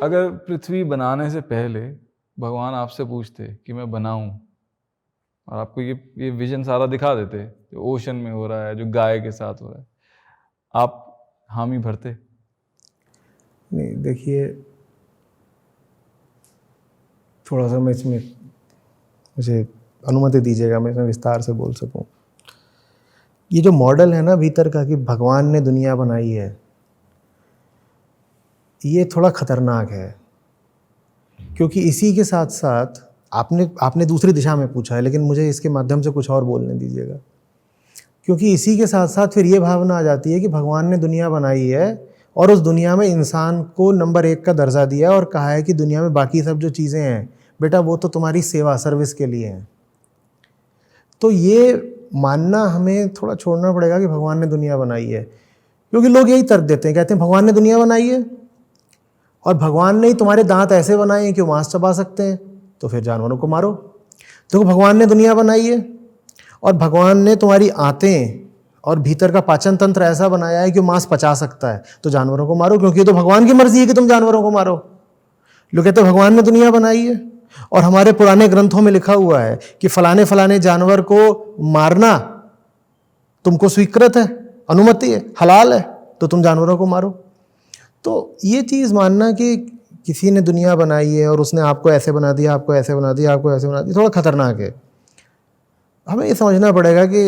अगर पृथ्वी बनाने से पहले भगवान आपसे पूछते कि मैं बनाऊं, और आपको ये विजन सारा दिखा देते जो ओशन में हो रहा है, जो गाय के साथ हो रहा है, आप हामी भरते? नहीं, देखिए, थोड़ा सा मैं इसमें, मुझे अनुमति दीजिएगा मैं इसमें विस्तार से बोल सकूं। ये जो मॉडल है ना भीतर का कि भगवान ने दुनिया बनाई है, ये थोड़ा खतरनाक है, क्योंकि इसी के साथ साथ आपने दूसरी दिशा में पूछा है, लेकिन मुझे इसके माध्यम से कुछ और बोलने दीजिएगा। क्योंकि इसी के साथ साथ फिर ये भावना आ जाती है कि भगवान ने दुनिया बनाई है और उस दुनिया में इंसान को नंबर 1 का दर्जा दिया और कहा है कि दुनिया में बाकी सब जो चीज़ें हैं बेटा वो तो तुम्हारी सेवा सर्विस के लिए हैं। तो ये मानना हमें थोड़ा छोड़ना पड़ेगा कि भगवान ने दुनिया बनाई है, क्योंकि लोग यही तर्क देते हैं, कहते हैं भगवान ने दुनिया बनाई है और भगवान ने ही तुम्हारे दांत ऐसे बनाए हैं कि वो मांस चबा सकते हैं, तो फिर जानवरों को मारो। तो भगवान ने दुनिया बनाई है और भगवान ने तुम्हारी आंतें और भीतर का पाचन तंत्र ऐसा बनाया है कि वो मांस पचा सकता है, तो जानवरों को मारो, क्योंकि ये तो भगवान की मर्जी है कि तुम जानवरों को मारो। लोग कहते हैं भगवान ने दुनिया बनाई है और हमारे पुराने ग्रंथों में लिखा हुआ है कि फलाने फलाने जानवर को मारना तुमको स्वीकृत है, अनुमति है, हलाल है, तो तुम जानवरों को मारो। तो ये चीज़ मानना कि किसी ने दुनिया बनाई है और उसने आपको ऐसे बना दिया, आपको ऐसे बना दिया, आपको ऐसे बना दिया, थोड़ा खतरनाक है। हमें ये समझना पड़ेगा कि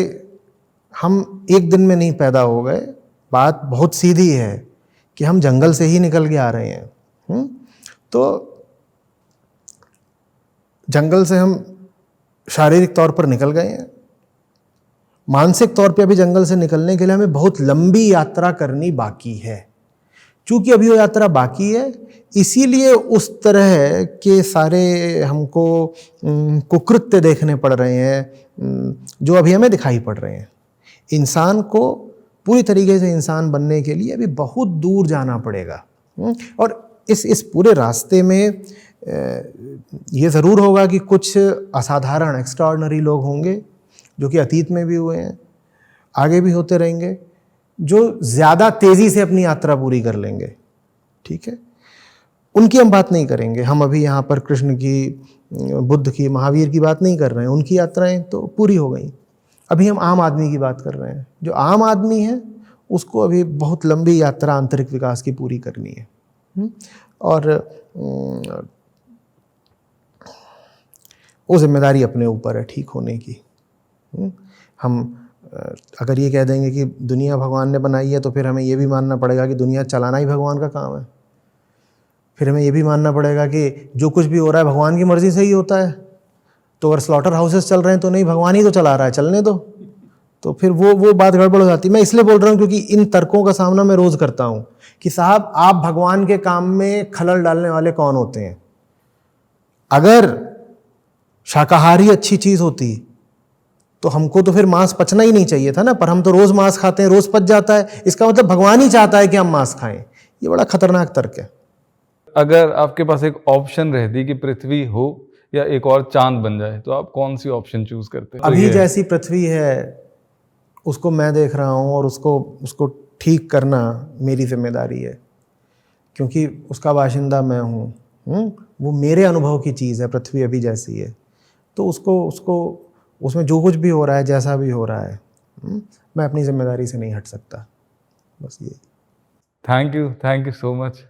हम एक दिन में नहीं पैदा हो गए। बात बहुत सीधी है कि हम जंगल से ही निकल के आ रहे हैं। तो जंगल से हम शारीरिक तौर पर निकल गए हैं, मानसिक तौर पे अभी जंगल से निकलने के लिए हमें बहुत लंबी यात्रा करनी बाकी है। चूंकि अभी वो यात्रा बाकी है, इसीलिए उस तरह के सारे हमको कुकृत्य देखने पड़ रहे हैं जो अभी हमें दिखाई पड़ रहे हैं। इंसान को पूरी तरीके से इंसान बनने के लिए अभी बहुत दूर जाना पड़ेगा। और इस पूरे रास्ते में ये ज़रूर होगा कि कुछ असाधारण एक्स्ट्राऑर्डिनरी लोग होंगे जो कि अतीत में भी हुए हैं, आगे भी होते रहेंगे, जो ज़्यादा तेज़ी से अपनी यात्रा पूरी कर लेंगे। ठीक है, उनकी हम बात नहीं करेंगे। हम अभी यहाँ पर कृष्ण की, बुद्ध की, महावीर की बात नहीं कर रहे हैं, उनकी यात्राएं तो पूरी हो गई। अभी हम आम आदमी की बात कर रहे हैं। जो आम आदमी है उसको अभी बहुत लंबी यात्रा आंतरिक विकास की पूरी करनी है। और वो जिम्मेदारी अपने ऊपर है ठीक होने की। हम अगर ये कह देंगे कि दुनिया भगवान ने बनाई है, तो फिर हमें ये भी मानना पड़ेगा कि दुनिया चलाना ही भगवान का काम है। फिर हमें ये भी मानना पड़ेगा कि जो कुछ भी हो रहा है भगवान की मर्जी से ही होता है। तो अगर स्लॉटर हाउसेस चल रहे हैं तो नहीं, भगवान ही तो चला रहा है, चलने दो। तो फिर वो बात गड़बड़ हो जाती है। मैं इसलिए बोल रहा हूँ क्योंकि इन तर्कों का सामना मैं रोज़ करता हूँ कि साहब आप भगवान के काम में खलल डालने वाले कौन होते हैं? अगर शाकाहारी अच्छी चीज़ होती तो हमको तो फिर मांस पचना ही नहीं चाहिए था ना, पर हम तो रोज़ मांस खाते हैं, रोज़ पच जाता है। इसका मतलब भगवान ही चाहता है कि हम मांस खाएं। ये बड़ा खतरनाक तर्क है। अगर आपके पास एक ऑप्शन रहती कि पृथ्वी हो या एक और चांद बन जाए, तो आप कौन सी ऑप्शन चूज करते? अभी जैसी पृथ्वी है उसको मैं देख रहा हूँ और उसको ठीक करना मेरी जिम्मेदारी है, क्योंकि उसका बाशिंदा मैं हूँ। वो मेरे अनुभव की चीज़ है, पृथ्वी अभी जैसी है। तो उसको उसमें जो कुछ भी हो रहा है, जैसा भी हो रहा है, मैं अपनी जिम्मेदारी से नहीं हट सकता। बस ये। Thank you so much.